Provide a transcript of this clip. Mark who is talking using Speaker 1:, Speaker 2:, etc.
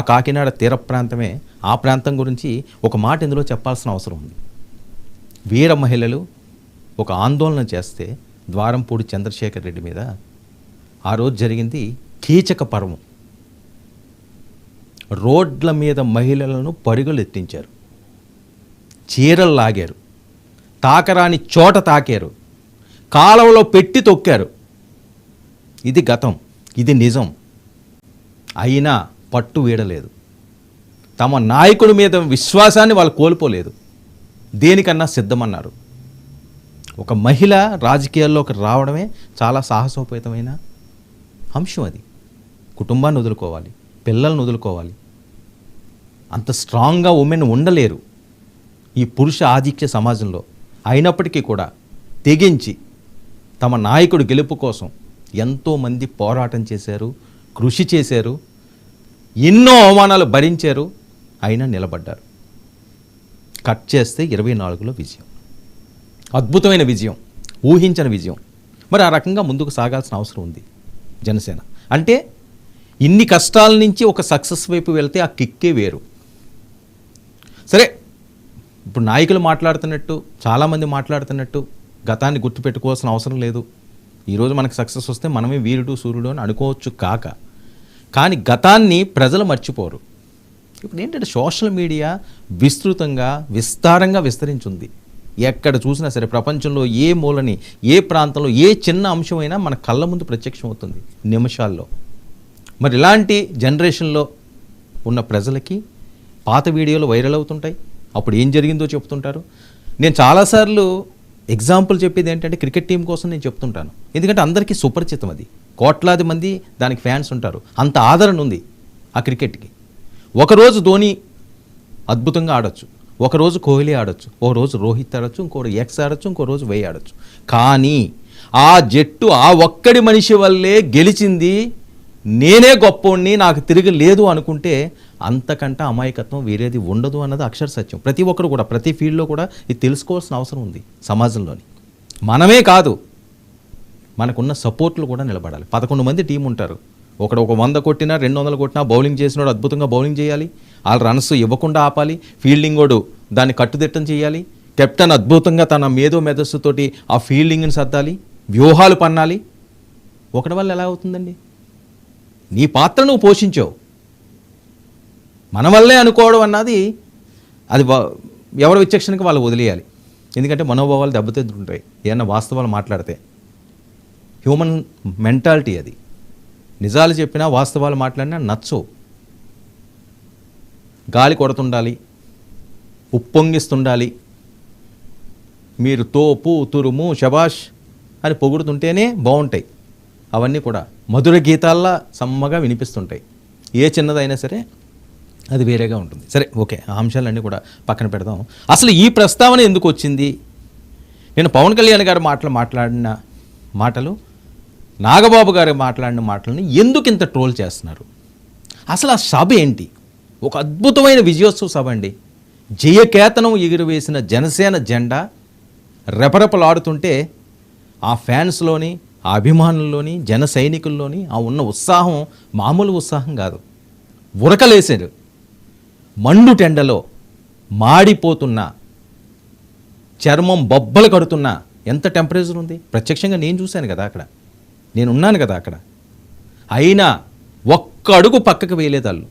Speaker 1: కాకినాడ తీర ప్రాంతమే, ఆ ప్రాంతం గురించి ఒక మాట ఇందులో చెప్పాల్సిన అవసరం ఉంది. వీర మహిళలు ఒక ఆందోళన చేస్తే ద్వారంపూడి చంద్రశేఖర్ రెడ్డి మీద ఆ రోజు జరిగింది కీచక పర్వం. రోడ్ల మీద మహిళలను పరుగులు ఎత్తించారు, చీరలు లాగారు, తాకరాని చోట తాకారు, కాలంలో పెట్టి తొక్కారు. ఇది గతం, ఇది నిజం. అయినా పట్టు వీడలేదు. తమ నాయకుడి మీద విశ్వాసాన్ని వాళ్ళు కోల్పోలేదు. దేనికన్నా సిద్ధమన్నారు. ఒక మహిళ రాజకీయాల్లోకి రావడమే చాలా సాహసోపేతమైన అంశం. అది కుటుంబాన్ని వదులుకోవాలి, పిల్లల్ని వదులుకోవాలి. అంత స్ట్రాంగ్గా ఉమెన్ ఉండలేరు ఈ పురుష ఆధిక్య సమాజంలో. అయినప్పటికీ కూడా తెగించి తమ నాయకుడి గెలుపు కోసం ఎంతోమంది పోరాటం చేశారు, కృషి చేశారు, ఎన్నో అవమానాలు భరించారు, అయినా నిలబడ్డారు. కట్ చేస్తే 24లో విజయం, అద్భుతమైన విజయం, ఊహించని విజయం. మరి ఆ రకంగా ముందుకు సాగాల్సిన అవసరం ఉంది జనసేన. అంటే ఇన్ని కష్టాల నుంచి ఒక సక్సెస్ వైపు వెళ్తే ఆ కిక్కే వేరు. సరే, ఇప్పుడు నాయకులు మాట్లాడుతున్నట్టు, చాలామంది మాట్లాడుతున్నట్టు గతాన్ని గుర్తుపెట్టుకోవాల్సిన అవసరం లేదు. ఈరోజు మనకు సక్సెస్ వస్తే మనమే వీరుడు సూర్యుడు అని అనుకోవచ్చు కాక, కానీ గతాన్ని ప్రజలు మర్చిపోరు. ఇప్పుడు ఏంటంటే సోషల్ మీడియా విస్తృతంగా విస్తారంగా విస్తరించింది. ఎక్కడ చూసినా సరే ప్రపంచంలో ఏ మూలని, ఏ ప్రాంతంలో ఏ చిన్న అంశమైనా మన కళ్ళ ముందు ప్రత్యక్షం అవుతుంది నిమిషాల్లో. మరి ఇలాంటి జనరేషన్లో ఉన్న ప్రజలకి పాత వీడియోలు వైరల్ అవుతుంటాయి. అప్పుడు ఏం జరిగిందో చెప్తుంటారు. నేను చాలాసార్లు ఎగ్జాంపుల్ చెప్పేది ఏంటంటే క్రికెట్ టీం కోసం నేను చెప్తుంటాను. ఎందుకంటే అందరికీ సుపరిచితం. అది కోట్లాది మంది దానికి ఫ్యాన్స్ ఉంటారు. అంత ఆదరణ ఉంది ఆ క్రికెట్కి. ఒకరోజు ధోని అద్భుతంగా ఆడొచ్చు, ఒకరోజు కోహ్లీ ఆడొచ్చు, ఓ రోజు రోహిత్ ఆడొచ్చు, ఇంకో ఎక్స్ ఆడొచ్చు, ఇంకో రోజు వై ఆడొచ్చు. కానీ ఆ జట్టు ఆ ఒక్కడి మనిషి వల్లే గెలిచింది, నేనే గొప్పోడిని, నాకు తిరిగి లేదు అనుకుంటే అంతకంటే అమాయకత్వం వేరేది ఉండదు అన్నది అక్షర సత్యం. ప్రతి ఒక్కరు కూడా ప్రతి ఫీల్డ్లో కూడా ఇది తెలుసుకోవాల్సిన అవసరం ఉంది సమాజంలోని. మనమే కాదు, మనకున్న సపోర్ట్లు కూడా నిలబడాలి. 11 మంది టీం ఉంటారు. ఒకడు ఒక 100 కొట్టినా 200 కొట్టినా బౌలింగ్ చేసినాడు అద్భుతంగా బౌలింగ్ చేయాలి. వాళ్ళు రన్స్ ఇవ్వకుండా ఆపాలి. ఫీల్డింగ్ వాడు దాన్ని కట్టుదిట్టం చేయాలి. కెప్టెన్ అద్భుతంగా తన మేధస్సుతోటి ఆ ఫీల్డింగ్ని సర్దాలి, వ్యూహాలు పన్నాలి. ఒకటి వల్ల ఎలా అవుతుందండి? నీ పాత్ర నువ్వు పోషించావు, మన వల్లే అనుకోవడం అన్నది అది ఎవరి విచక్షణకి వాళ్ళు వదిలేయాలి. ఎందుకంటే మనోభావాలు దెబ్బతింటుంటాయి ఏమన్నా వాస్తవాలు మాట్లాడితే. హ్యూమన్ మెంటాలిటీ అది. నిజాలు చెప్పినా వాస్తవాలు మాట్లాడినా నచ్చవు. గాలి కొడుతుండాలి, ఉప్పొంగిస్తుండాలి, మీరు తోపు తురుము శబాష్ అని పొగుడుతుంటేనే బాగుంటాయి. అవన్నీ కూడా మధుర గీతాల్లా సమ్మగా వినిపిస్తుంటాయి. ఏ చిన్నదైనా సరే అది వేరేగా ఉంటుంది. సరే, ఓకే, ఆ అంశాలన్నీ కూడా పక్కన పెడదాం. అసలు ఈ ప్రస్తావన ఎందుకు వచ్చింది? నేను పవన్ కళ్యాణ్ గారు మాట్లాడిన మాటలు, నాగబాబు గారు మాట్లాడిన మాటలని ఎందుకు ఇంత ట్రోల్ చేస్తున్నారు? అసలు ఆ సభ ఏంటి? ఒక అద్భుతమైన విజయోత్సవ సభ అండి. జయకేతనం ఎగురవేసిన జనసేన జెండా రెపరెపలాడుతుంటే ఆ ఫ్యాన్స్లోని, ఆ అభిమానుల్లోని, జన సైనికుల్లోని ఆ ఉన్న ఉత్సాహం మామూలు ఉత్సాహం కాదు. ఉరకలేశారు. మండు టెండలో మాడిపోతున్న చర్మం బొబ్బలు కడుతున్న ఎంత టెంపరేచర్ ఉంది. ప్రత్యక్షంగా నేను చూశాను కదా, అక్కడ నేను ఉన్నాను కదా అక్కడ. అయినా ఒక్క అడుగు పక్కకు వేయలేదు వాళ్ళు.